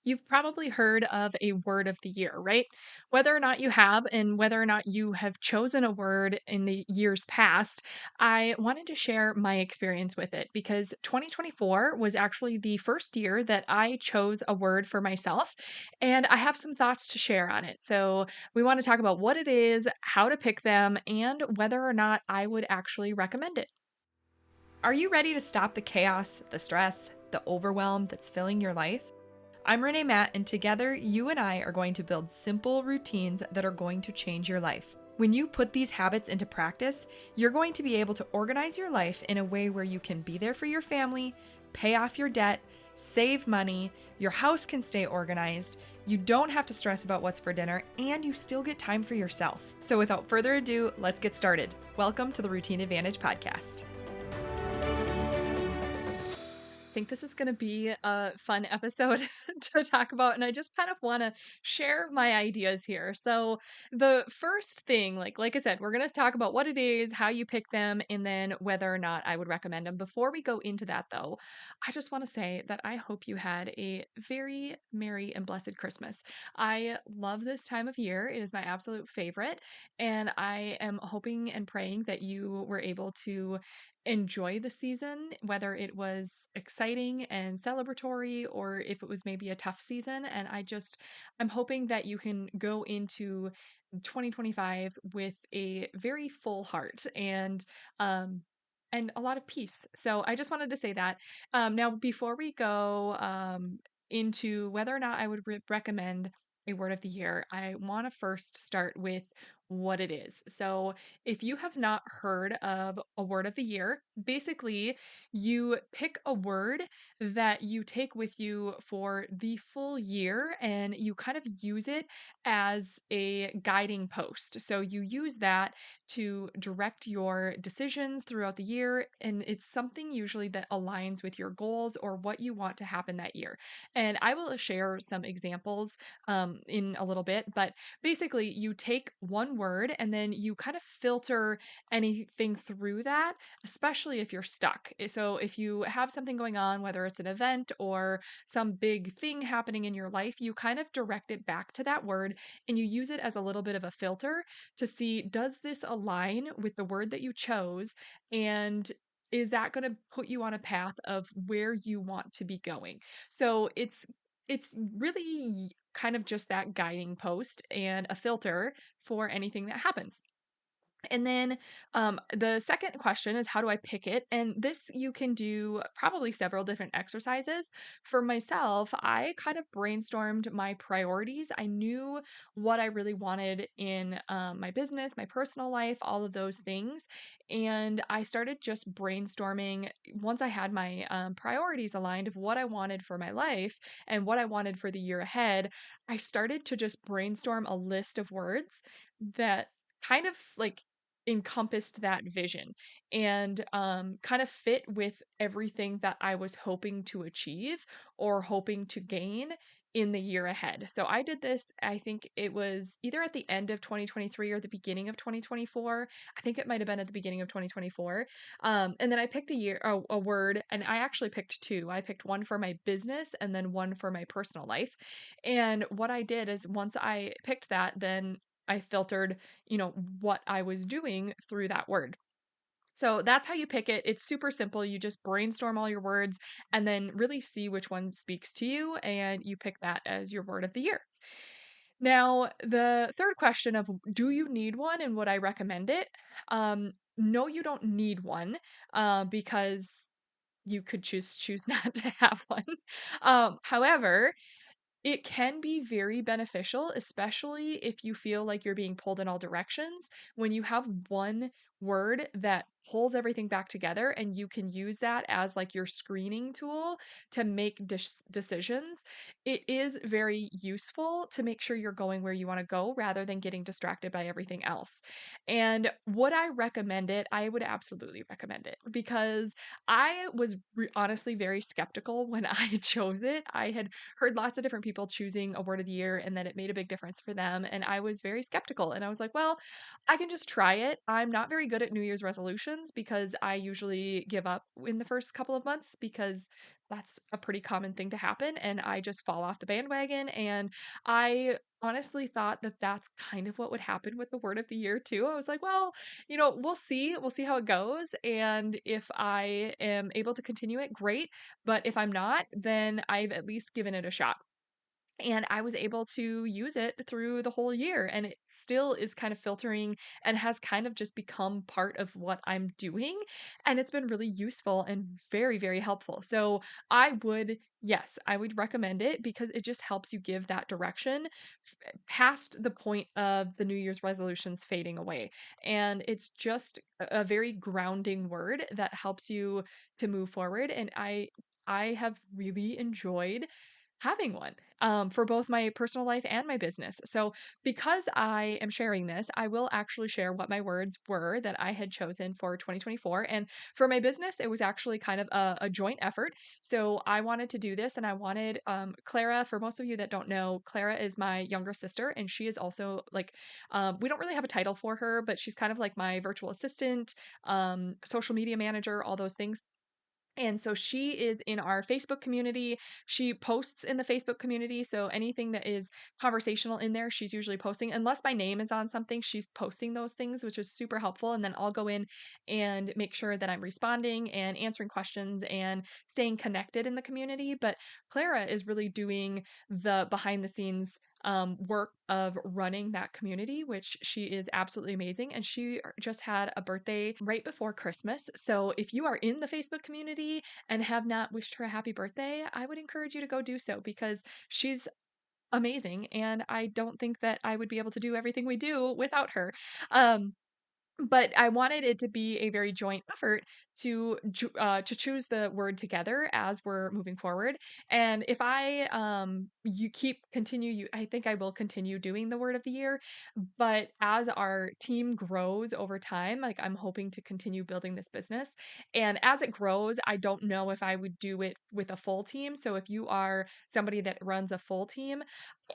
You've probably heard of a word of the year, right? Whether or not you have, and whether or not you have chosen a word in the years past, I wanted to share my experience with it because 2024 was actually the first year that I chose a word for myself, and I have some thoughts to share on it. So, we want to talk about what it is, how to pick them, and whether or not I would actually recommend it. Are you ready to stop the chaos, the stress, the overwhelm that's filling your life? I'm Renee Matt, and together you and I are going to build simple routines that are going to change your life. When you put these habits into practice, you're going to be able to organize your life in a way where you can be there for your family, pay off your debt, save money, your house can stay organized, you don't have to stress about what's for dinner, and you still get time for yourself. So without further ado, let's get started. Welcome to the Routine Advantage Podcast. Think this is going to be a fun episode to talk about, and I just kind of want to share my ideas here. So the first thing, like I said, we're going to talk about what it is, how you pick them, and then whether or not I would recommend them. Before we go into that, though, I just want to say that I hope you had a very merry and blessed Christmas. I love this time of year. It is my absolute favorite, and I am hoping and praying that you were able to enjoy the season, whether it was exciting and celebratory or if it was maybe a tough season. And I'm hoping that you can go into 2025 with a very full heart um, and a lot of peace. So I just wanted to say that. Now, before we go into whether or not I would recommend a word of the year, I want to first start with what it is. So, if you have not heard of a word of the year, basically you pick a word that you take with you for the full year and you kind of use it as a guiding post. So, you use that to direct your decisions throughout the year, and it's something usually that aligns with your goals or what you want to happen that year. And I will share some examples in a little bit, but basically, you take one word and then you kind of filter anything through that, especially if you're stuck. So, if you have something going on, whether it's an event or some big thing happening in your life, you kind of direct it back to that word and you use it as a little bit of a filter to see, does this align with the word that you chose? And is that going to put you on a path of where you want to be going? So it's really kind of just that guiding post and a filter for anything that happens. And then the second question is, how do I pick it? And this you can do probably several different exercises. For myself, I kind of brainstormed my priorities. I knew what I really wanted in my business, my personal life, all of those things. And I started just brainstorming once I had my priorities aligned of what I wanted for my life and what I wanted for the year ahead. I started to just brainstorm a list of words that kind of like encompassed that vision and kind of fit with everything that I was hoping to achieve or hoping to gain in the year ahead. So I did this, I think it was either at the end of 2023 or the beginning of 2024. I think it might have been at the beginning of 2024. And then I picked a word, and I actually picked two. I picked one for my business and then one for my personal life. And what I did is once I picked that, then I filtered, what I was doing through that word. So that's how you pick it. It's super simple. You just brainstorm all your words and then really see which one speaks to you, and you pick that as your word of the year. Now, the third question of, do you need one and would I recommend it? No, you don't need one because you could choose not to have one. However, it can be very beneficial, especially if you feel like you're being pulled in all directions. When you have one word that pulls everything back together and you can use that as like your screening tool to make decisions, it is very useful to make sure you're going where you want to go rather than getting distracted by everything else. And would I recommend it? I would absolutely recommend it because I was honestly very skeptical when I chose it. I had heard lots of different people choosing a word of the year and then it made a big difference for them. And I was very skeptical. And I was like, well, I can just try it. I'm not very good at New Year's resolutions because I usually give up in the first couple of months because that's a pretty common thing to happen and I just fall off the bandwagon. And I honestly thought that that's kind of what would happen with the word of the year too. I was like, well, we'll see. We'll see how it goes. And if I am able to continue it, great. But if I'm not, then I've at least given it a shot. And I was able to use it through the whole year, and it still is kind of filtering and has kind of just become part of what I'm doing, and it's been really useful and very, very helpful. So, I would recommend it because it just helps you give that direction past the point of the New Year's resolutions fading away. And it's just a very grounding word that helps you to move forward. And I have really enjoyed having one for both my personal life and my business. So, because I am sharing this, I will actually share what my words were that I had chosen for 2024. And for my business, it was actually kind of a joint effort. So, I wanted to do this and I wanted Clara, for most of you that don't know, Clara is my younger sister and she is also like, we don't really have a title for her, but she's kind of like my virtual assistant, social media manager, all those things. And so she is in our Facebook community. She posts in the Facebook community. So anything that is conversational in there, she's usually posting. Unless my name is on something, she's posting those things, which is super helpful. And then I'll go in and make sure that I'm responding and answering questions and staying connected in the community. But Clara is really doing the behind the scenes work of running that community, which she is absolutely amazing. And she just had a birthday right before Christmas. So if you are in the Facebook community and have not wished her a happy birthday, I would encourage you to go do so because she's amazing. And I don't think that I would be able to do everything we do without her. Um, but I wanted it to be a very joint effort to choose the word together as we're moving forward. And if I you keep continue you I think I will continue doing the word of the year, but as our team grows over time, like I'm hoping to continue building this business. And as it grows, I don't know if I would do it with a full team. So if you are somebody that runs a full team,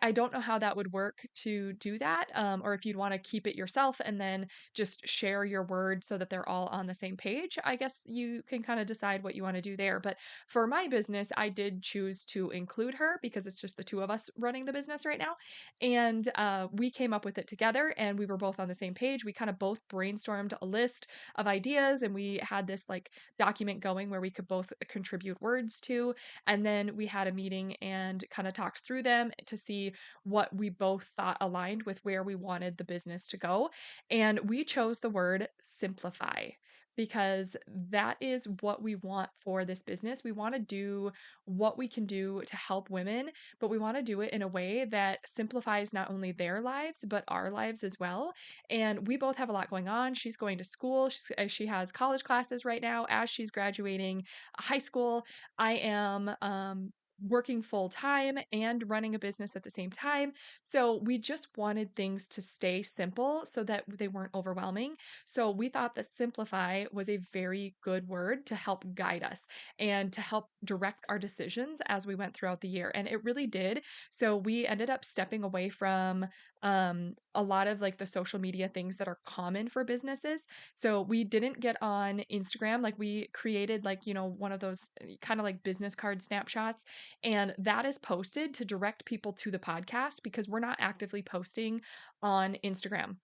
I don't know how that would work to do that, or if you'd want to keep it yourself and then just share your word so that they're all on the same page. I guess you can kind of decide what you want to do there. But for my business, I did choose to include her because it's just the two of us running the business right now. And we came up with it together and we were both on the same page. We kind of both brainstormed a list of ideas and we had this like document going where we could both contribute words to. And then we had a meeting and kind of talked through them to see what we both thought aligned with where we wanted the business to go. And we chose the word simplify because that is what we want for this business. We want to do what we can do to help women, but we want to do it in a way that simplifies not only their lives, but our lives as well. And we both have a lot going on. She's going to school, she has college classes right now as she's graduating high school. I am working full time and running a business at the same time. So we just wanted things to stay simple so that they weren't overwhelming. So we thought that simplify was a very good word to help guide us and to help direct our decisions as we went throughout the year. And it really did. So we ended up stepping away from a lot of like the social media things that are common for businesses. So we didn't get on Instagram. Like we created like, one of those kind of like business card snapshots, and that is posted to direct people to the podcast because we're not actively posting on Instagram.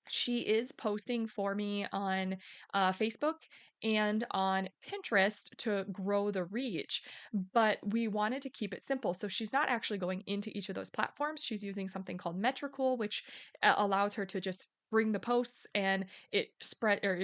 She is posting for me on Facebook and on Pinterest to grow the reach, but we wanted to keep it simple. So she's not actually going into each of those platforms. She's using something called Metricool, which allows her to just bring the posts and it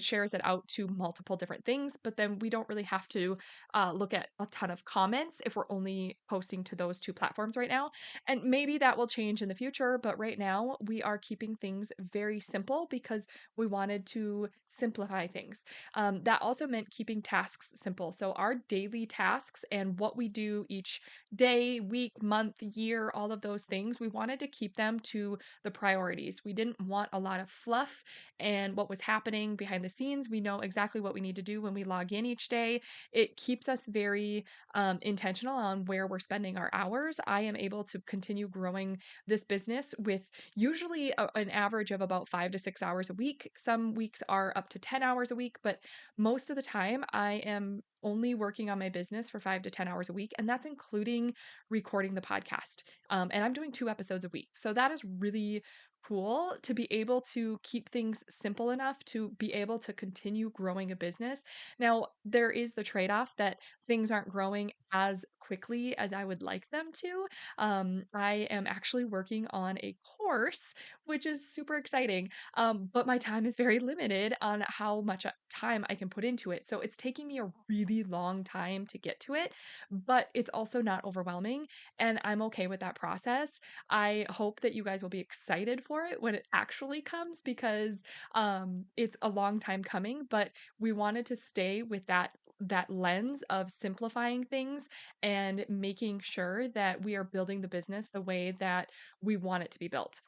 shares it out to multiple different things, but then we don't really have to look at a ton of comments if we're only posting to those two platforms right now. And maybe that will change in the future, but right now we are keeping things very simple because we wanted to simplify things. That also meant keeping tasks simple. So our daily tasks and what we do each day, week, month, year, all of those things, we wanted to keep them to the priorities. We didn't want a lot of of fluff and what was happening behind the scenes. We know exactly what we need to do when we log in each day. It keeps us very intentional on where we're spending our hours. I am able to continue growing this business with usually an average of about 5 to 6 hours a week. Some weeks are up to 10 hours a week, but most of the time I am only working on my business for 5 to 10 hours a week. And that's including recording the podcast. And I'm doing 2 episodes a week. So that is really cool to be able to keep things simple enough to be able to continue growing a business. Now, there is the trade off that things aren't growing as quickly as I would like them to. I am actually working on a course, which is super exciting. But my time is very limited on how much time I can put into it. So it's taking me a really long time to get to it, but it's also not overwhelming. And I'm okay with that process. I hope that you guys will be excited for it when it actually comes because it's a long time coming, but we wanted to stay with that lens of simplifying things and making sure that we are building the business the way that we want it to be built.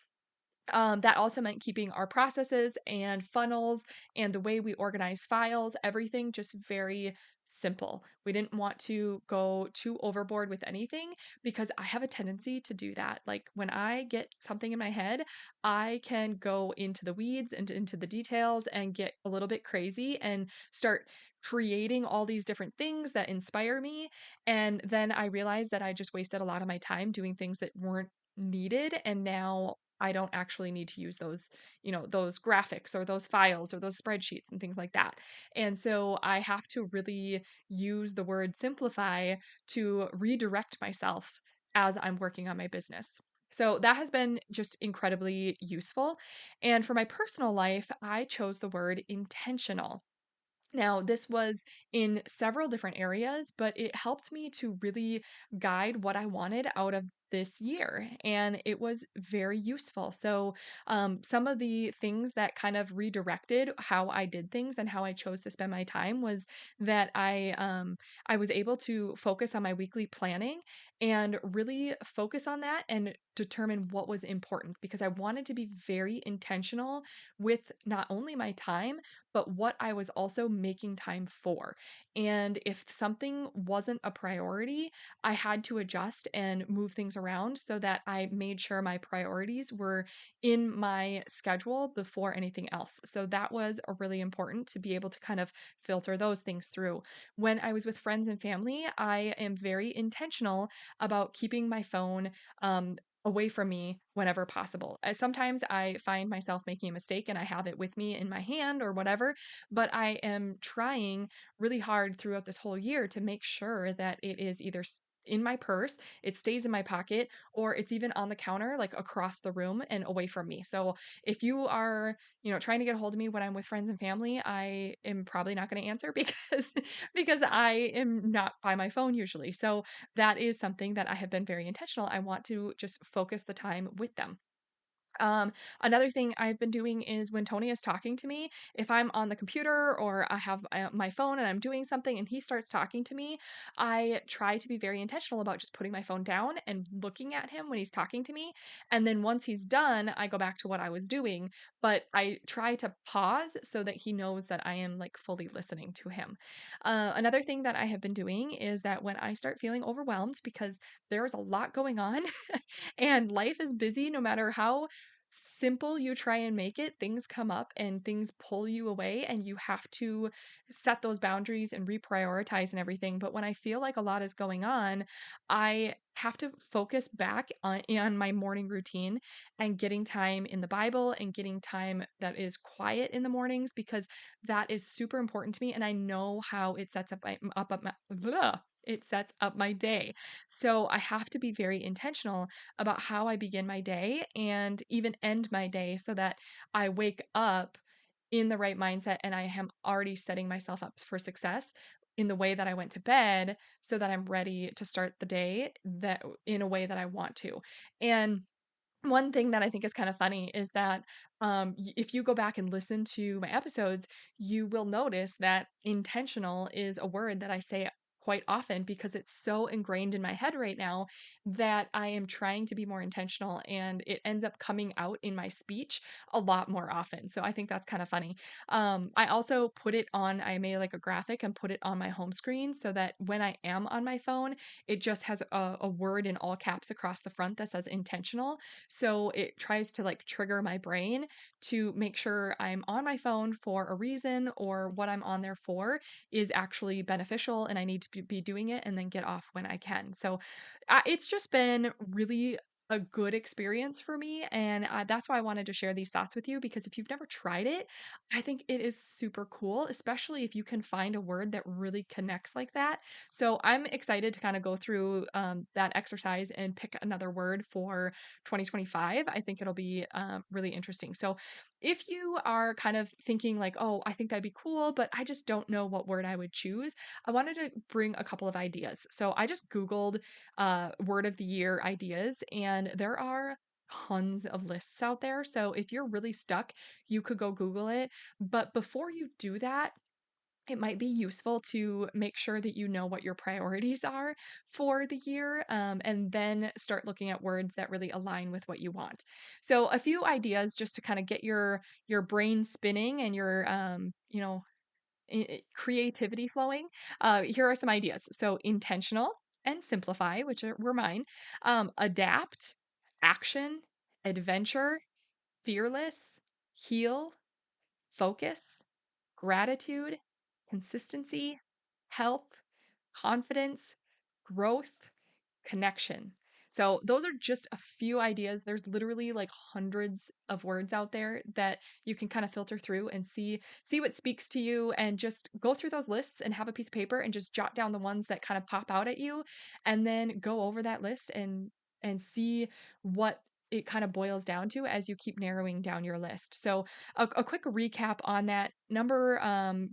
That also meant keeping our processes and funnels and the way we organize files, everything just very simple. We didn't want to go too overboard with anything because I have a tendency to do that. Like when I get something in my head, I can go into the weeds and into the details and get a little bit crazy and start creating all these different things that inspire me. And then I realized that I just wasted a lot of my time doing things that weren't needed. And now I don't actually need to use those, those graphics or those files or those spreadsheets and things like that. And so I have to really use the word simplify to redirect myself as I'm working on my business. So that has been just incredibly useful. And for my personal life, I chose the word intentional. Now, this was in several different areas, but it helped me to really guide what I wanted out of this year, and it was very useful. So, some of the things that kind of redirected how I did things and how I chose to spend my time was that I was able to focus on my weekly planning and really focus on that and determine what was important because I wanted to be very intentional with not only my time but what I was also making time for. And if something wasn't a priority, I had to adjust and move things around so that I made sure my priorities were in my schedule before anything else. So that was a really important to be able to kind of filter those things through. When I was with friends and family, I am very intentional about keeping my phone away from me whenever possible. Sometimes I find myself making a mistake and I have it with me in my hand or whatever, but I am trying really hard throughout this whole year to make sure that it is either in my purse, it stays in my pocket, or it's even on the counter, like across the room and away from me. So if you are, trying to get a hold of me when I'm with friends and family, I am probably not going to answer because I am not by my phone usually. So that is something that I have been very intentional. I want to just focus the time with them. Um, Another thing I've been doing is when Tony is talking to me, if I'm on the computer or I have my phone and I'm doing something and he starts talking to me, I try to be very intentional about just putting my phone down and looking at him when he's talking to me. And then once he's done, I go back to what I was doing, but I try to pause so that he knows that I am like fully listening to him. Another thing that I have been doing is that when I start feeling overwhelmed because there's a lot going on and life is busy no matter how simple you try and make it, things come up and things pull you away, and you have to set those boundaries and reprioritize and everything. But when I feel like a lot is going on, I have to focus back on my morning routine and getting time in the Bible and getting time that is quiet in the mornings because that is super important to me. And I know how it sets up my, it sets up my day. So I have to be very intentional about how I begin my day and even end my day so that I wake up in the right mindset and I am already setting myself up for success in the way that I went to bed so that I'm ready to start the day that in a way that I want to. And one thing that I think is kind of funny is that if you go back and listen to my episodes, you will notice that intentional is a word that I say quite often because it's so ingrained in my head right now that I am trying to be more intentional and it ends up coming out in my speech a lot more often. So I think that's kind of funny. I also put it on, I made like a graphic and put it on my home screen so that when I am on my phone, it just has a word in all caps across the front that says intentional. So it tries to like trigger my brain to make sure I'm on my phone for a reason or what I'm on there for is actually beneficial and I need to be doing it and then get off when I can. So it's just been really a good experience for me. And that's why I wanted to share these thoughts with you because if you've never tried it, I think it is super cool, especially if you can find a word that really connects like that. So I'm excited to kind of go through that exercise and pick another word for 2025. I think it'll be really interesting. So if you are kind of thinking like, oh, I think that'd be cool, but I just don't know what word I would choose, I wanted to bring a couple of ideas. So I just Googled word of the year ideas, and there are tons of lists out there. So if you're really stuck, you could go Google it. But before you do that, it might be useful to make sure that you know what your priorities are for the year, and then start looking at words that really align with what you want. So, a few ideas just to kind of get your brain spinning and your creativity flowing. Here are some ideas. So, intentional and simplify, which were mine. Adapt, action, adventure, fearless, heal, focus, gratitude, consistency, health, confidence, growth, connection. So, those are just a few ideas. There's literally like hundreds of words out there that you can kind of filter through and see what speaks to you and just go through those lists and have a piece of paper and just jot down the ones that kind of pop out at you and then go over that list and see what it kind of boils down to as you keep narrowing down your list. So, a quick recap on that.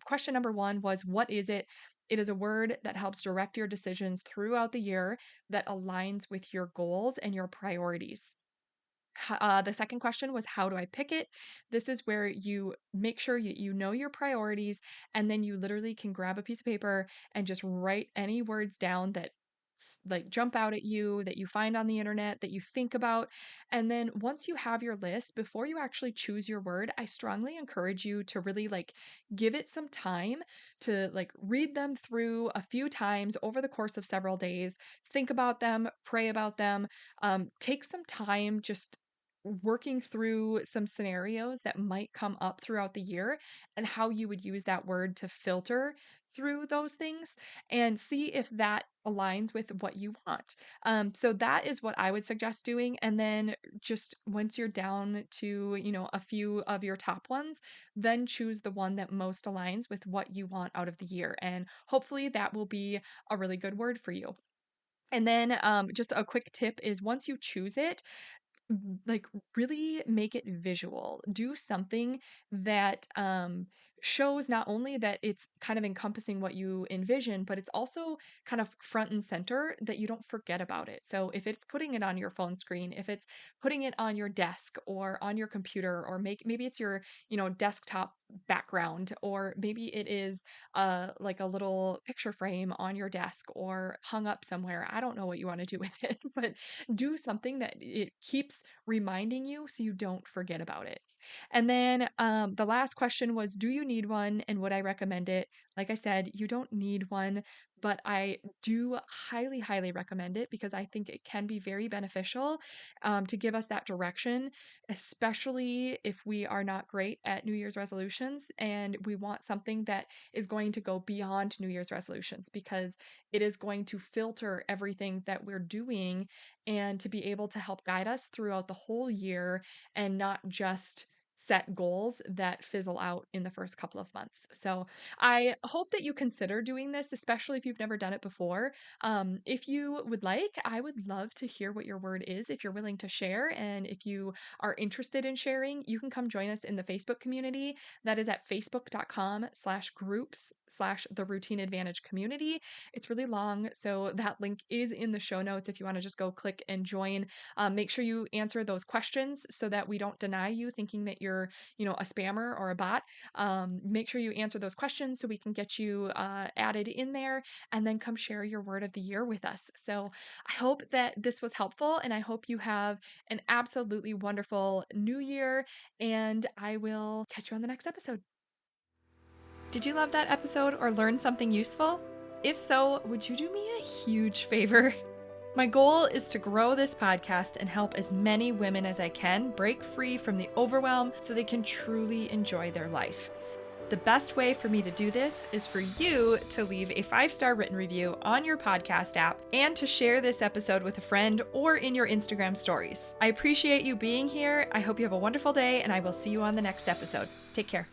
Question number one was, what is it? It is a word that helps direct your decisions throughout the year that aligns with your goals and your priorities. The second question was, how do I pick it? This is where you make sure you know your priorities, and then you literally can grab a piece of paper and just write any words down that like jump out at you that you find on the internet that you think about. And then once you have your list, before you actually choose your word, I strongly encourage you to really like give it some time to like read them through a few times over the course of several days. Think about them, pray about them, take some time just working through some scenarios that might come up throughout the year and how you would use that word to filter through those things and see if that aligns with what you want. So that is what I would suggest doing. And then just once you're down to, a few of your top ones, then choose the one that most aligns with what you want out of the year. And hopefully that will be a really good word for you. And then just a quick tip is once you choose it, like really make it visual. Do something that shows not only that it's kind of encompassing what you envision, but it's also kind of front and center that you don't forget about it. So if it's putting it on your phone screen, if it's putting it on your desk or on your computer, or maybe it's your desktop background, or maybe it is like a little picture frame on your desk or hung up somewhere. I don't know what you want to do with it, but do something that it keeps reminding you so you don't forget about it. And then the last question was, do you need one and would I recommend it? Like I said, you don't need one, but I do highly, highly recommend it because I think it can be very beneficial to give us that direction, especially if we are not great at New Year's resolutions and we want something that is going to go beyond New Year's resolutions because it is going to filter everything that we're doing and to be able to help guide us throughout the whole year and not just set goals that fizzle out in the first couple of months. So I hope that you consider doing this, especially if you've never done it before. If you would like, I would love to hear what your word is if you're willing to share. And if you are interested in sharing, you can come join us in the Facebook community. That is at facebook.com/groups/the routine advantage community. It's really long, so that link is in the show notes if you want to just go click and join. Make sure you answer those questions so that we don't deny you thinking that you're, a spammer or a bot. Make sure you answer those questions so we can get you added in there, and then come share your word of the year with us. So I hope that this was helpful, and I hope you have an absolutely wonderful new year, and I will catch you on the next episode. Did you love that episode or learn something useful? If so, would you do me a huge favor? My goal is to grow this podcast and help as many women as I can break free from the overwhelm so they can truly enjoy their life. The best way for me to do this is for you to leave a 5-star written review on your podcast app and to share this episode with a friend or in your Instagram stories. I appreciate you being here. I hope you have a wonderful day, and I will see you on the next episode. Take care.